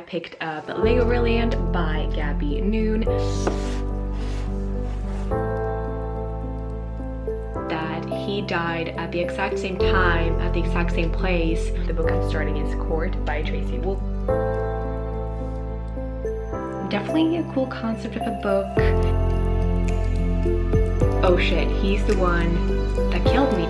picked up Legoland by Gabby Noon. That he died at the exact same time, at the exact same place. The book I'm starting is Court by Tracy Wolf. Definitely a cool concept of a book. Oh shit, he's the one that killed me.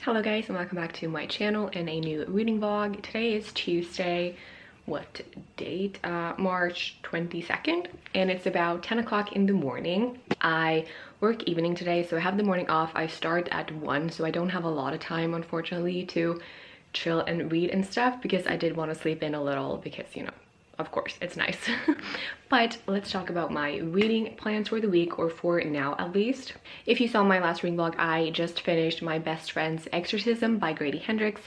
Hello guys, and welcome back to my channel and a new reading vlog. Today is Tuesday, what date? March 22nd, and it's about 10 o'clock in the morning. I work evening today, so I have the morning off. I start at 1, so I don't have a lot of time, unfortunately, to chill and read and stuff, because I did want to sleep in a little because, you know, of course, it's nice. But let's talk about my reading plans for the week, or for now at least. If you saw my last reading vlog, I just finished My Best Friend's Exorcism by Grady Hendrix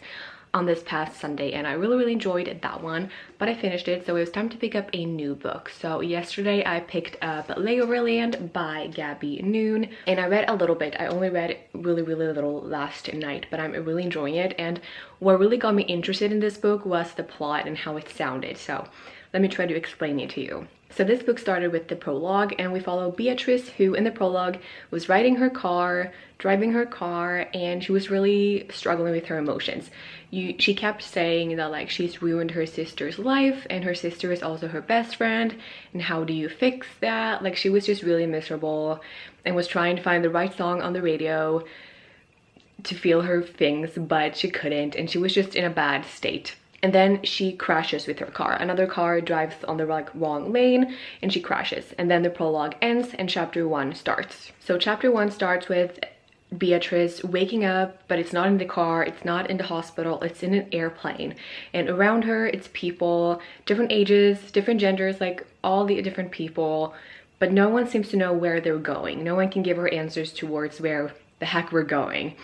on this past Sunday, and I really enjoyed that one. But I finished it, so it was time to pick up a new book. So yesterday I picked up Legoland by Gabby Noon, and I read a little bit. I only read really little last night, but I'm really enjoying it. And what really got me interested in this book was the plot and how it sounded. So let me try to explain it to you. So this book started with the prologue, and we follow Beatrice, who in the prologue was driving her car, and she was really struggling with her emotions. She kept saying that, like, she's ruined her sister's life, and her sister is also her best friend, and how do you fix that? Like, she was just really miserable and was trying to find the right song on the radio to feel her things, but she couldn't, and she was just in a bad state. And then she crashes with her car. Another car drives on the wrong lane, and she crashes. And then the prologue ends and chapter 1 starts. So chapter 1 starts with Beatrice waking up, but it's not in the car, it's not in the hospital, it's in an airplane. And around her, it's people, different ages, different genders, like all the different people but no one seems to know where they're going. No one can give her answers towards where the heck we're going.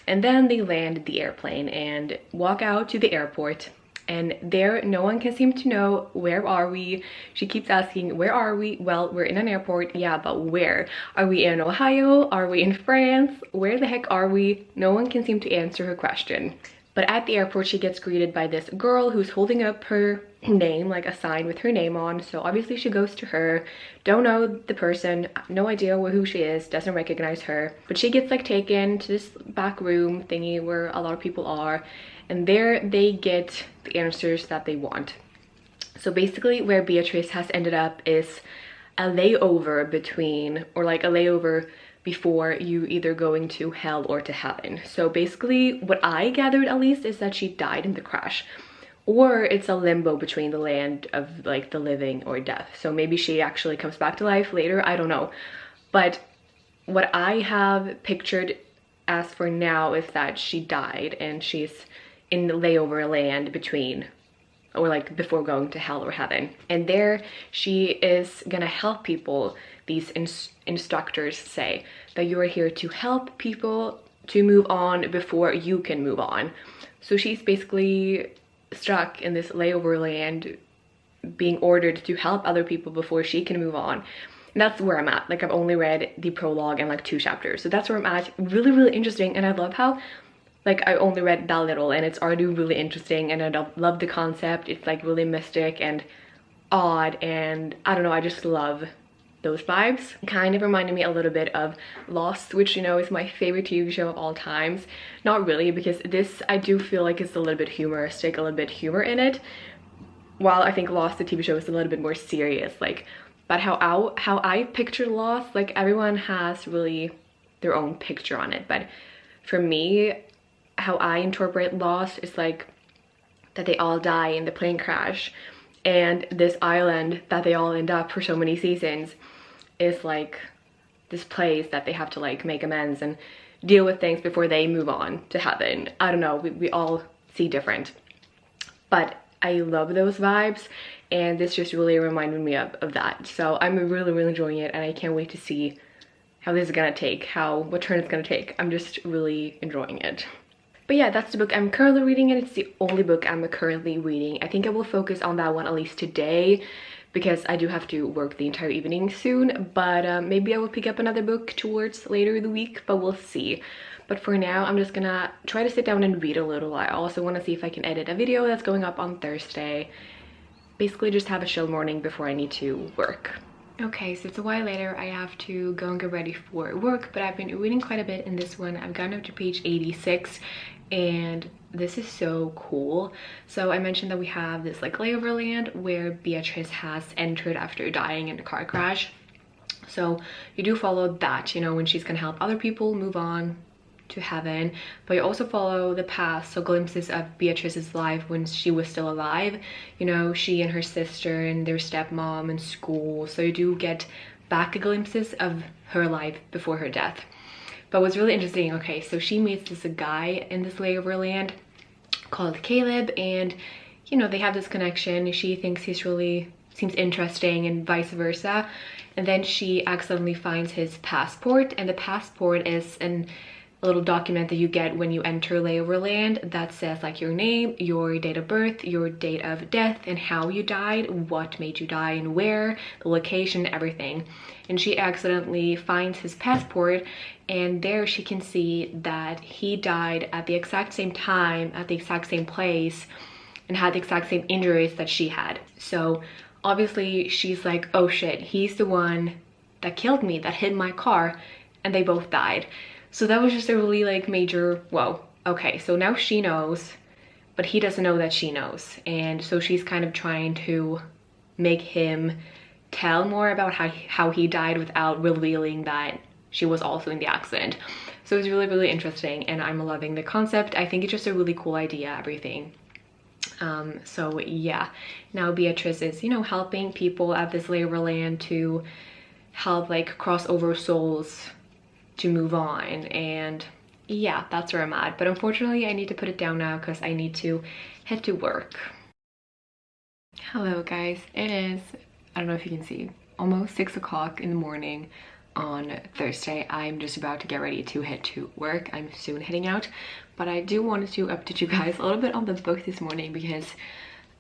And then they land the airplane and walk out to the airport. And there, no one can seem to know, where are we? She keeps asking, where are we? Well, we're in an airport. Yeah, but where? Are we in Ohio? Are we in France? Where the heck are we? No one can seem to answer her question. But at the airport, she gets greeted by this girl who's holding up her name, like a sign with her name on. So obviously she goes to her. Don't know the person, no idea who she is, doesn't recognize her. But she gets like taken to this back room thingy where a lot of people are. And there they get the answers that they want. So basically where Beatrice has ended up is a layover between, or like a layover before you either going to hell or to heaven. So basically what I gathered at least is that she died in the crash, or it's a limbo between the land of like the living or death. So maybe she actually comes back to life later, I don't know. But what I have pictured as for now is that she died and she's in the layover land between, or like before going to hell or heaven. And there she is gonna help people. These instructors say that you are here to help people to move on before you can move on. So she's basically stuck in this layover land, being ordered to help other people before she can move on. And that's where I'm at. Like, I've only read the prologue and like 2 chapters, so that's where I'm at. Really, really interesting. And I love how, like, I only read that little and it's already really interesting, and I love the concept. It's like really mystic and odd, and I don't know, I just love those vibes. Kind of reminded me a little bit of Lost, which, you know, is my favorite TV show of all times. Not really, because this I do feel like it's a little bit humoristic, a little bit humor in it, while I think Lost, the TV show, is a little bit more serious. Like, but how I picture Lost, like, everyone has really their own picture on it, but for me, how I interpret Lost is like that they all die in the plane crash, and this island that they all end up for so many seasons is like this place that they have to like make amends and deal with things before they move on to heaven. I don't know, we all see different, but I love those vibes, and this just really reminded me of that. So I'm really, really enjoying it, and I can't wait to see how this is gonna take, what turn it's gonna take. I'm just really enjoying it. But yeah, that's the book I'm currently reading, and it's the only book I'm currently reading. I think I will focus on that one at least today, because I do have to work the entire evening soon. But maybe I will pick up another book towards later in the week, but we'll see. But for now, I'm just gonna try to sit down and read a little. I also want to see if I can edit a video that's going up on Thursday. Basically just have a chill morning before I need to work. Okay, so it's a while later. I have to go and get ready for work, but I've been reading quite a bit in this one. I've gotten up to page 86, and this is so cool. So I mentioned that we have this like layover land where Beatrice has entered after dying in a car crash. So you do follow that, you know, when she's gonna help other people move on to heaven, but you also follow the past, so glimpses of Beatrice's life when she was still alive, you know, she and her sister and their stepmom and school. So you do get back glimpses of her life before her death. But what's really interesting, okay, so she meets this guy in this layover land called Caleb, and you know, they have this connection. She thinks he's really seems interesting, and vice versa. And then she accidentally finds his passport, and the passport is a little document that you get when you enter layover land that says like your name, your date of birth, your date of death, and how you died, what made you die, and where, the location, everything. And she accidentally finds his passport, and there she can see that he died at the exact same time, at the exact same place, and had the exact same injuries that she had. So obviously she's like, oh shit, he's the one that killed me, that hit my car, and they both died. So that was just a really like major, whoa, okay, so now she knows, but he doesn't know that she knows. And so she's kind of trying to make him tell more about how he died without revealing that she was also in the accident. So it's really, really interesting, and I'm loving the concept. I think it's just a really cool idea, everything. So yeah, now Beatrice is, you know, helping people at this layover land to help like crossover souls to move on. And yeah, that's where I'm at. But unfortunately I need to put it down now because I need to head to work. Hello guys, it is, I don't know if you can see, almost 6 o'clock in the morning on Thursday. I'm just about to get ready to head to work. I'm soon heading out, but I do want to update you guys a little bit on the book this morning because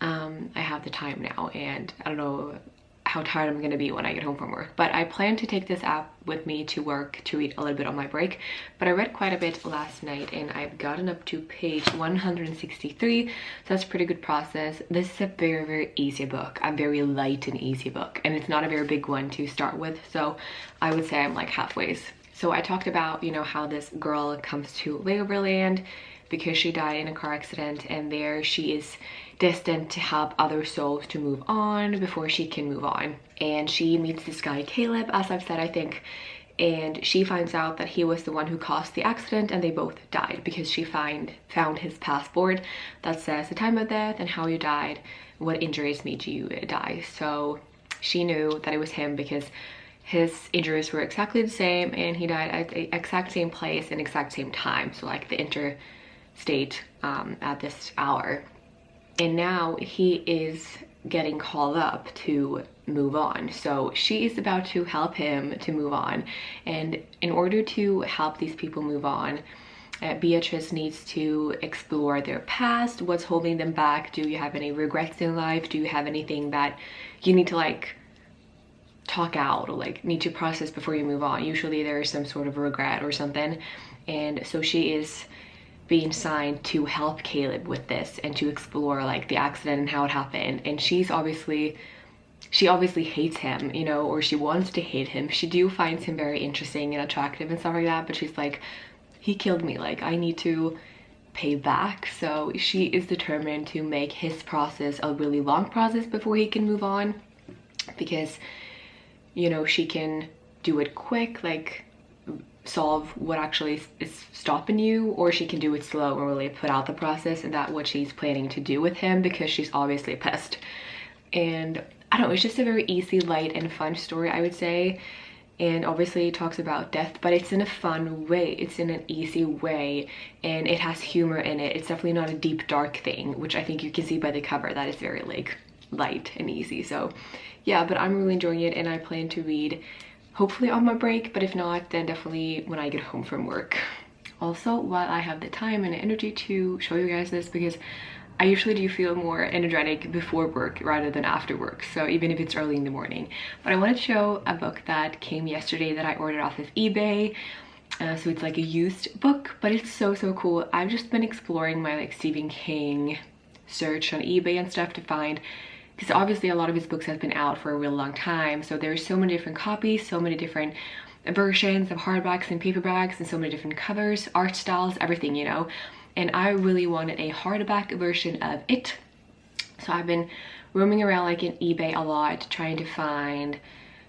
I have the time now and I don't know how tired I'm gonna be when I get home from work, but I plan to take this app with me to work to read a little bit on my break. But I read quite a bit last night and I've gotten up to page 163, so that's a pretty good process. This is a very easy book, a very light and easy book, and it's not a very big one to start with, so I would say I'm like halfway. So I talked about, you know, how this girl comes to Layoverland because she died in a car accident, and there she is destined to help other souls to move on before she can move on. And she meets this guy Caleb, as I've said, I think, and she finds out that he was the one who caused the accident, and they both died because she found his passport that says the time of death and how you died, what injuries made you die. So she knew that it was him because his injuries were exactly the same and he died at the exact same place and exact same time, so like the interstate at this hour. And now he is getting called up to move on, so she is about to help him to move on. And in order to help these people move on, Beatrice needs to explore their past, what's holding them back. Do you have any regrets in life? Do you have anything that you need to like talk out or like need to process before you move on? Usually there is some sort of regret or something, and so she is being signed to help Caleb with this and to explore like the accident and how it happened. And she obviously hates him, you know, or she wants to hate him. She finds him very interesting and attractive and stuff like that, but she's like, he killed me, like I need to pay back. So she is determined to make his process a really long process before he can move on, because, you know, she can do it quick, like solve what actually is stopping you, or she can do it slow and really put out the process, and that's what she's planning to do with him because she's obviously pissed. And I don't know, it's just a very easy, light and fun story, I would say. And obviously it talks about death, but it's in a fun way, it's in an easy way, and it has humor in it. It's definitely not a deep dark thing, which I think you can see by the cover that is very like light and easy. So yeah, but I'm really enjoying it and I plan to read hopefully on my break, but if not, then definitely when I get home from work. Also, while I have the time and energy to show you guys this, because I usually do feel more energetic before work rather than after work, so even if it's early in the morning. But I wanted to show a book that came yesterday that I ordered off of eBay. So it's like a used book, but it's so cool. I've just been exploring my like Stephen King search on eBay and stuff to find, because obviously a lot of his books have been out for a real long time, so there's so many different copies, so many different versions of hardbacks and paperbacks, and so many different covers, art styles, everything, you know. And I really wanted a hardback version of it, so I've been roaming around like in eBay a lot trying to find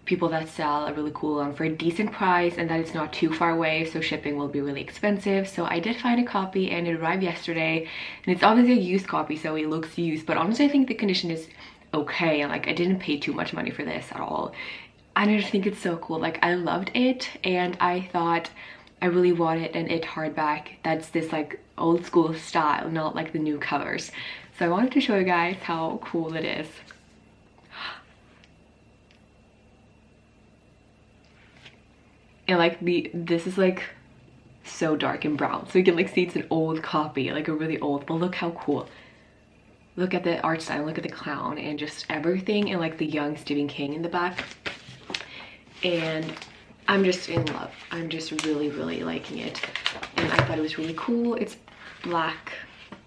people that sell a really cool one for a decent price and that it's not too far away, so shipping will be really expensive. So I did find a copy and it arrived yesterday, and it's obviously a used copy, so it looks used, but honestly I think the condition is okay, and like I didn't pay too much money for this at all. And I just think it's so cool. Like I loved it, and I thought I really wanted an It hardback that's this like old school style, not like the new covers. So I wanted to show you guys how cool it is. And like this is like so dark and brown, so you can like see it's an old copy, like a really old, but look how cool. Look at the art style, look at the clown and just everything, and like the young Stephen King in the back. And I'm just in love. I'm just really liking it. And I thought it was really cool. It's black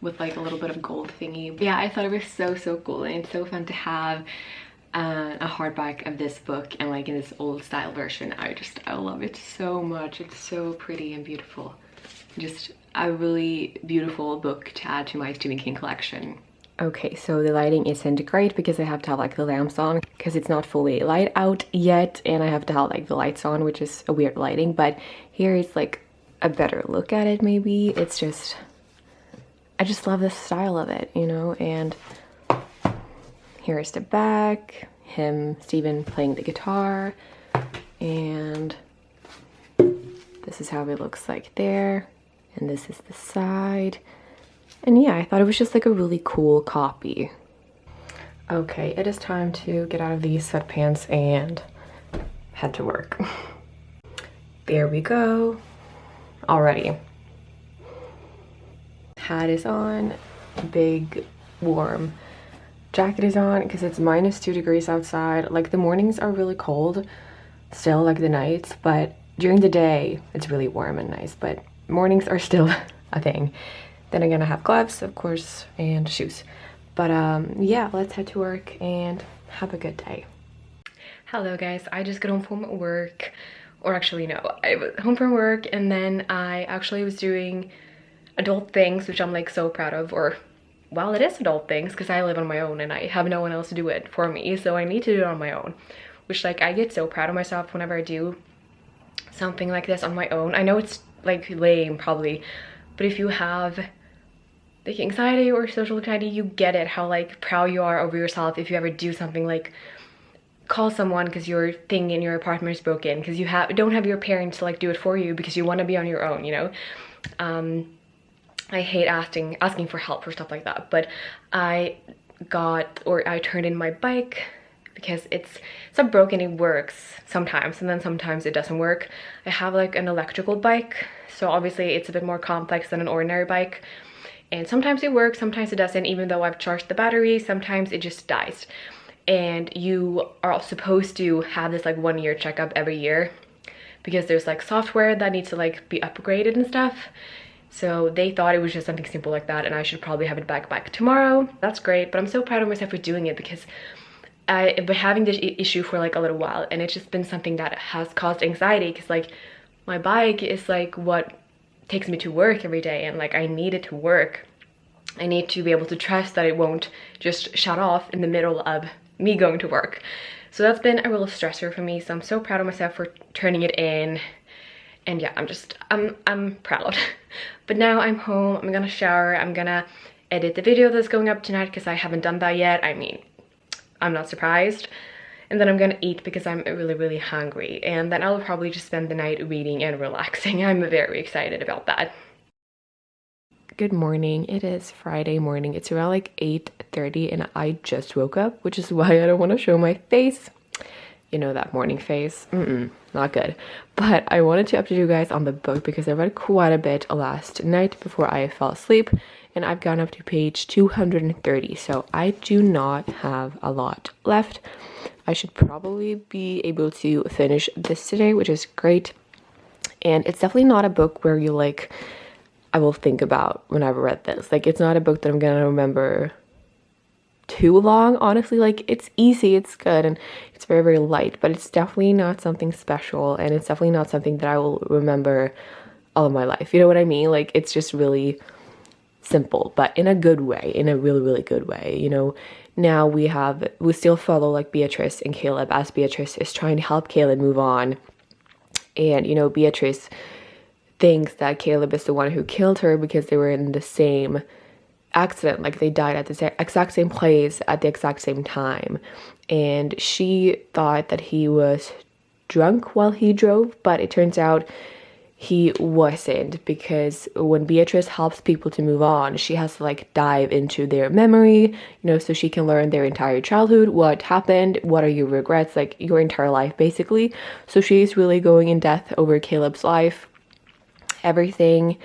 with like a little bit of gold thingy. But yeah, I thought it was so cool, and it's so fun to have a hardback of this book and like in this old style version. I love it so much. It's so pretty and beautiful. Just a really beautiful book to add to my Stephen King collection. Okay, so the lighting isn't great because I have to have like the lamps on because it's not fully light out yet, and I have to have like the lights on, which is a weird lighting, but here is like a better look at it maybe. It's just, I just love the style of it, you know. And here's the back, Stephen playing the guitar, and this is how it looks like there, and this is the side. And yeah, I thought it was just like a really cool copy. Okay, it is time to get out of these sweatpants and head to work. There we go. Already. Hat is on, big warm jacket is on because it's -2 degrees outside. Like the mornings are really cold still, like the nights, but during the day it's really warm and nice, but mornings are still a thing. Then I'm gonna have gloves, of course, and shoes. But yeah, let's head to work and have a good day. Hello guys, I just got home from work, or actually no, I was home from work and then I actually was doing adult things, which I'm like so proud of, or well, it is adult things because I live on my own and I have no one else to do it for me, so I need to do it on my own, which like I get so proud of myself whenever I do something like this on my own. I know it's like lame probably, but if you have like anxiety or social anxiety, you get it, how like proud you are over yourself if you ever do something like call someone because your thing in your apartment is broken, because you don't have your parents to like do it for you because you want to be on your own, you know. I hate asking for help for stuff like that, but I turned in my bike because it's not broken, it works sometimes and then sometimes it doesn't work. I have like an electrical bike, so obviously it's a bit more complex than an ordinary bike, and sometimes it works, sometimes it doesn't. Even though I've charged the battery, sometimes it just dies. And you are supposed to have this like 1-year checkup every year because there's like software that needs to like be upgraded and stuff. So they thought it was just something simple like that and I should probably have it back tomorrow. That's great, but I'm so proud of myself for doing it because I've been having this issue for like a little while and it's just been something that has caused anxiety because like my bike is like what takes me to work every day, and like I need it to work. I need to be able to trust that it won't just shut off in the middle of me going to work. So that's been a real stressor for me, so I'm so proud of myself for turning it in. And yeah, I'm proud. But now I'm home, I'm gonna shower, I'm gonna edit the video that's going up tonight because I haven't done that yet. I mean, I'm not surprised. And then I'm gonna eat because I'm really hungry, and then I'll probably just spend the night reading and relaxing. I'm very excited about that. Good morning. It is Friday morning. It's around like 8:30 and I just woke up, which is why I don't want to show my face. You know, that morning face. Not good. But I wanted to update you guys on the book because I read quite a bit last night before I fell asleep, and I've gone up to page 230, so I do not have a lot left. I should probably be able to finish this today, which is great. And it's definitely not a book where you like, I will think about when I've read this. Like, it's not a book that I'm gonna remember too long, honestly. Like, it's easy, it's good, and it's very light, but it's definitely not something special, and it's definitely not something that I will remember all of my life. You know what I mean? Like, it's just really simple, but in a good way, in a really good way. You know, now we still follow like Beatrice and Caleb as Beatrice is trying to help Caleb move on, and you know, Beatrice thinks that Caleb is the one who killed her because they were in the same accident, like they died at the exact same place at the exact same time, and she thought that he was drunk while he drove, but it turns out he wasn't, because when Beatrice helps people to move on, she has to like dive into their memory, you know, so she can learn their entire childhood, what happened, what are your regrets, like your entire life basically. So she's really going in depth over Caleb's life, everything,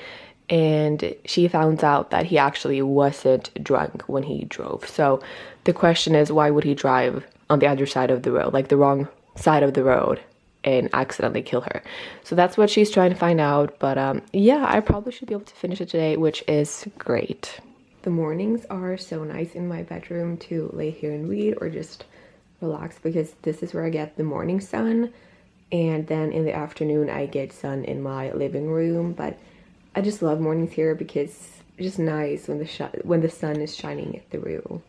and she found out that he actually wasn't drunk when he drove. So the question is, why would he drive on the other side of the road, like the wrong side of the road, and accidentally kill her? So that's what she's trying to find out. But yeah, I probably should be able to finish it today, which is great. The mornings are so nice in my bedroom to lay here and read or just relax, because this is where I get the morning sun, and then in the afternoon I get sun in my living room. But I just love mornings here because it's just nice when the sun is shining through.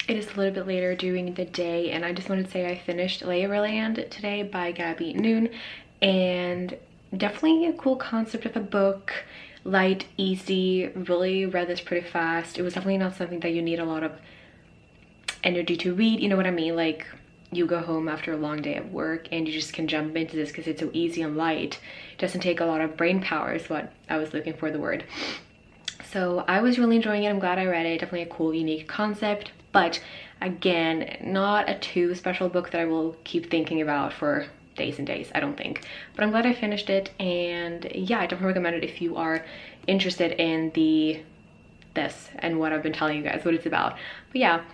It is a little bit later during the day, and I just wanted to say I finished Land today by Gabby Noon, and definitely a cool concept of a book. Light, easy, really read this pretty fast. It was definitely not something that you need a lot of energy to read, you know what I mean? Like, you go home after a long day of work and you just can jump into this because it's so easy and light. It doesn't take a lot of brain power is what I was looking for, the word. So I was really enjoying it. I'm glad I read it. Definitely a cool, unique concept, but again, not a too special book that I will keep thinking about for days and days, I don't think. But I'm glad I finished it, and yeah, I definitely recommend it if you are interested in this and what I've been telling you guys, what it's about. But yeah,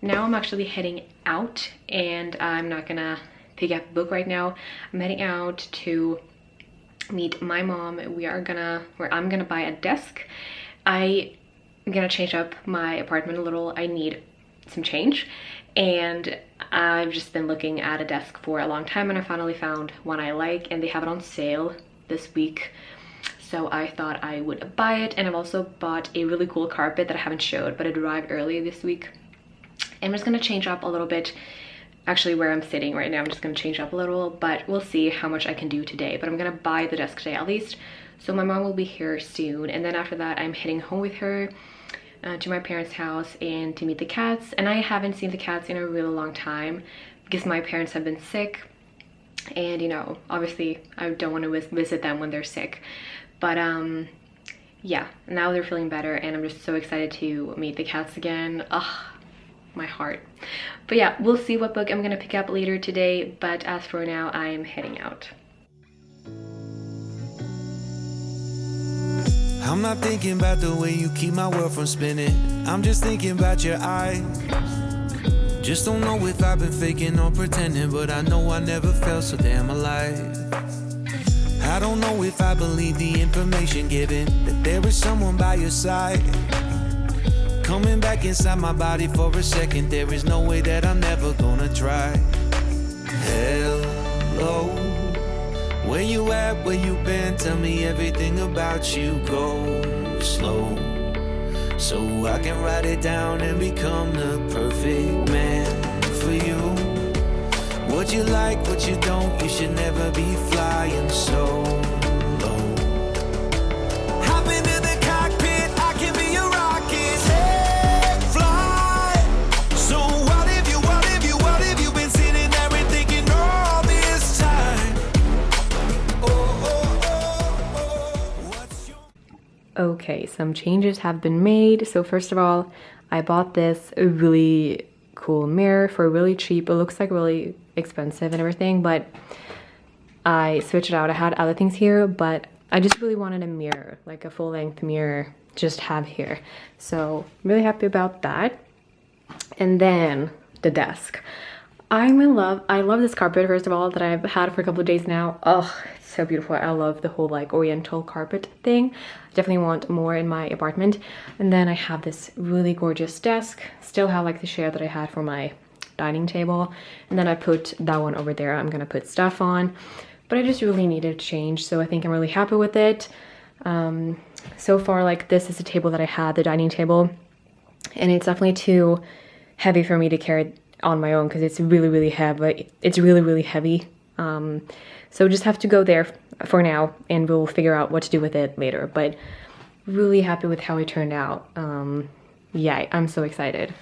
now I'm actually heading out, and I'm not gonna pick up a book right now. I'm heading out to meet my mom. I'm gonna buy a desk. I'm gonna change up my apartment a little. I need some change, and I've just been looking at a desk for a long time, and I finally found one I like, and they have it on sale this week. So I thought I would buy it, and I've also bought a really cool carpet that I haven't showed, but it arrived early this week. And I'm just gonna change up a little bit. Actually, where I'm sitting right now, I'm just gonna change up a little, but we'll see how much I can do today. But I'm gonna buy the desk today at least. So my mom will be here soon, and then after that I'm heading home with her to my parents' house and to meet the cats. And I haven't seen the cats in a really long time because my parents have been sick, and you know, obviously I don't want to visit them when they're sick. But yeah, now they're feeling better, and I'm just so excited to meet the cats again. Ugh, my heart. But yeah, we'll see what book I'm gonna pick up later today, but as for now, I'm heading out. I'm not thinking about the way you keep my world from spinning. I'm just thinking about your eyes. Just don't know if I've been faking or pretending, but I know I never felt so damn alive. I don't know if I believe the information given, that there is someone by your side. Coming back inside my body for a second, there is no way that I'm never gonna try. Hello, where you at, where you been? Tell me everything about you. Go slow, so I can write it down and become the perfect man for you. What you like, what you don't, you should never be flying so low. Hop into the cockpit, I can be a rocket. Take flight. So what have you been sitting there and thinking all this time? What's your... Okay, some changes have been made. So first of all, I bought this really cool mirror for really cheap. It looks like really expensive and everything, but I switched it out. I had other things here, but I just really wanted a mirror, like a full-length mirror, just have here. So I'm really happy about that. And then the desk. I'm in love. I love this carpet, first of all, that I've had for a couple of days now. Oh, it's so beautiful. I love the whole like oriental carpet thing. I definitely want more in my apartment. And then I have this really gorgeous desk. Still have like the chair that I had for my dining table. And then I put that one over there. I'm gonna put stuff on. But I just really needed to change, so I think I'm really happy with it. So far, like, this is the table that I had, the dining table. And it's definitely too heavy for me to carry on my own because it's really heavy. It's really heavy. So just have to go there for now, and we'll figure out what to do with it later. But really happy with how it turned out. Yeah, I'm so excited.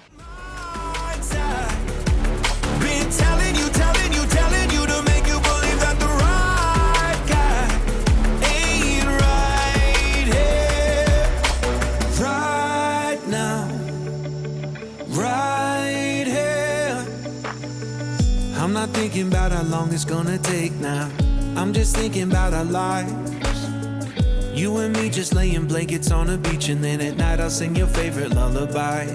I'm not thinking about how long it's gonna take now. I'm just thinking about our lives. You and me just laying blankets on a beach, and then at night I'll sing your favorite lullaby.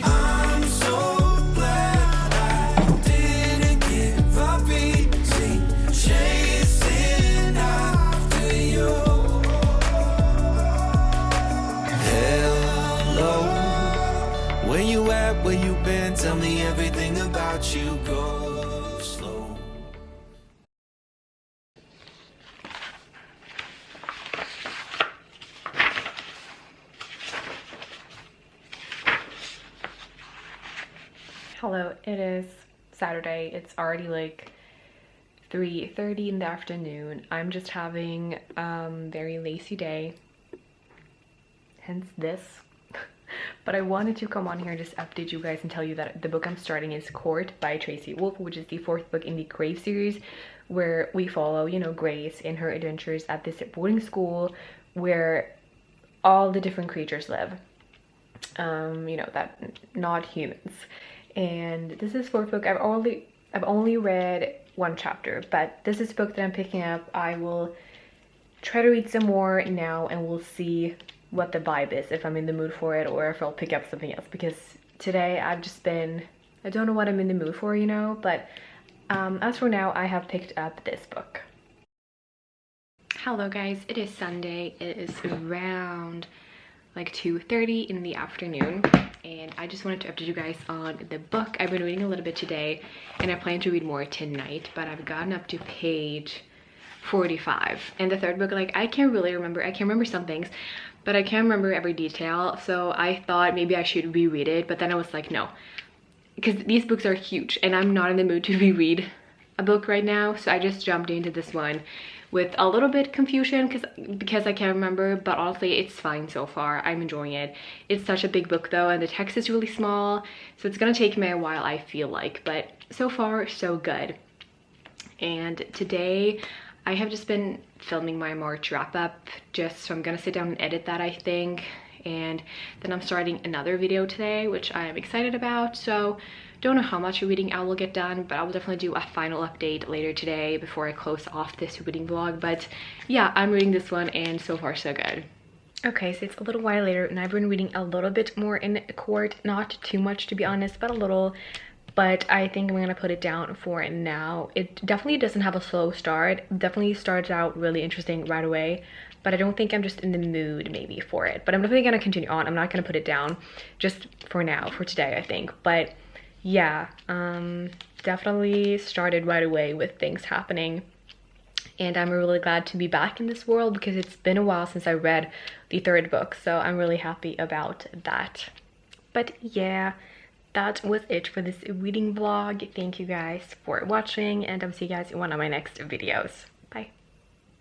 I'm so glad I didn't give up easy, chasing after you. Hello, where you at, where you been? Tell me everything about you. Go slow. Hello, it is Saturday. It's already like 3:30 in the afternoon. I'm just having a very lazy day, hence this. But I wanted to come on here and just update you guys and tell you that the book I'm starting is Court by Tracy Wolff, which is the 4th book in the Grave series, where we follow, you know, Grace in her adventures at this boarding school where all the different creatures live, you know, that not humans. And this is fourth book. I've only read one chapter, but this is a book that I'm picking up. I will try to read some more now, and we'll see what the vibe is, if I'm in the mood for it or if I'll pick up something else, because today I've just been, I don't know what I'm in the mood for, you know. But as for now, I have picked up this book. Hello guys, it is Sunday. It is around like 2:30 in the afternoon, and I just wanted to update you guys on the book. I've been reading a little bit today, and I plan to read more tonight, but I've gotten up to page 45. And the third book, like, I can't really remember. I can remember some things, but I can't remember every detail. So I thought maybe I should reread it, but then I was like, no, because these books are huge and I'm not in the mood to reread a book right now. So I just jumped into this one with a little bit confusion because I can't remember, but honestly it's fine so far. I'm enjoying it. It's such a big book though, and the text is really small, so it's gonna take me a while, I feel like, but so far so good. And today I have just been filming my March wrap up, so I'm gonna sit down and edit that, I think, and then I'm starting another video today, which I am excited about. So don't know how much reading I will get done, but I will definitely do a final update later today before I close off this reading vlog. But yeah, I'm reading this one and so far so good. Okay, so it's a little while later and I've been reading a little bit more in court, not too much to be honest, but a little. But I think I'm gonna put it down for now. It definitely doesn't have a slow start. It definitely starts out really interesting right away, but I don't think I'm just in the mood maybe for it. But I'm definitely gonna continue on. I'm not gonna put it down just for now, for today, I think. But yeah, definitely started right away with things happening, and I'm really glad to be back in this world because it's been a while since I read the third book, so I'm really happy about that. But yeah, that was it for this reading vlog. Thank you guys for watching, and I'll see you guys in one of my next videos. Bye.